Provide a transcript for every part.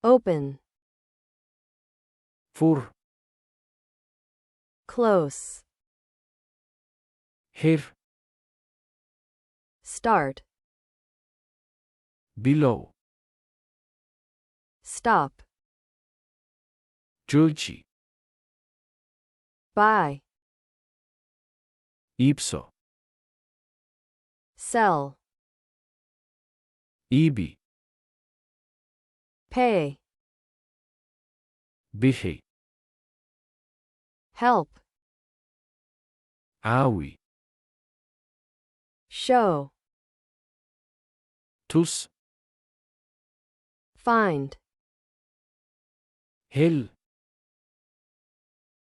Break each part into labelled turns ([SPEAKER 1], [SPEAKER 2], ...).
[SPEAKER 1] open,
[SPEAKER 2] fur,
[SPEAKER 1] close,
[SPEAKER 2] xir,
[SPEAKER 1] start,
[SPEAKER 2] bilow,
[SPEAKER 1] stop,
[SPEAKER 2] jooji,
[SPEAKER 1] buy,
[SPEAKER 2] iibso,
[SPEAKER 1] sell,
[SPEAKER 2] iibi,
[SPEAKER 1] pay,
[SPEAKER 2] bixi,
[SPEAKER 1] help,
[SPEAKER 2] caawi,
[SPEAKER 1] show,
[SPEAKER 2] tus,
[SPEAKER 1] find,
[SPEAKER 2] hel,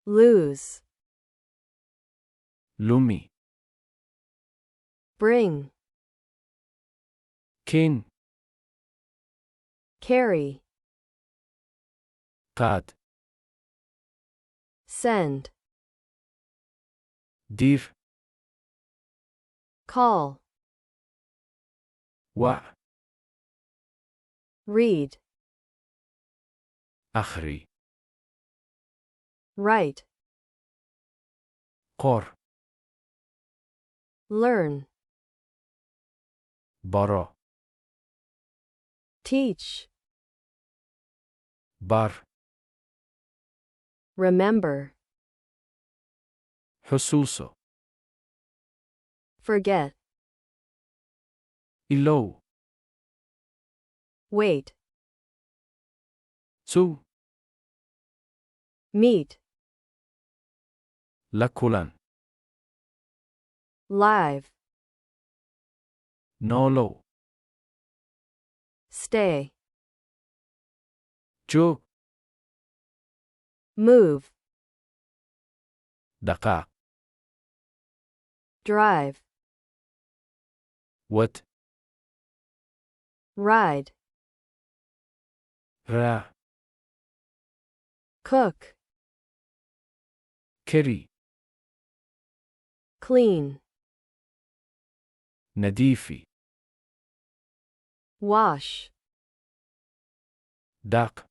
[SPEAKER 1] lose,
[SPEAKER 2] lumi,
[SPEAKER 1] bring,
[SPEAKER 2] keen,
[SPEAKER 1] carry,
[SPEAKER 2] qaad,
[SPEAKER 1] send,
[SPEAKER 2] dir,
[SPEAKER 1] call,
[SPEAKER 2] wac,
[SPEAKER 1] read,
[SPEAKER 2] akhri,
[SPEAKER 1] write,
[SPEAKER 2] qor,
[SPEAKER 1] learn,
[SPEAKER 2] baro,
[SPEAKER 1] teach,
[SPEAKER 2] bar,
[SPEAKER 1] remember,
[SPEAKER 2] xusuuso,
[SPEAKER 1] forget,
[SPEAKER 2] ilow,
[SPEAKER 1] wait,
[SPEAKER 2] sug,
[SPEAKER 1] meet,
[SPEAKER 2] la kulan,
[SPEAKER 1] live,
[SPEAKER 2] noolow,
[SPEAKER 1] stay,
[SPEAKER 2] joog,
[SPEAKER 1] move,
[SPEAKER 2] dhaqaaq,
[SPEAKER 1] drive,
[SPEAKER 2] wad,
[SPEAKER 1] ride,
[SPEAKER 2] raac,
[SPEAKER 1] cook,
[SPEAKER 2] kari,
[SPEAKER 1] clean,
[SPEAKER 2] nadiifi,
[SPEAKER 1] wash,
[SPEAKER 2] dhaq,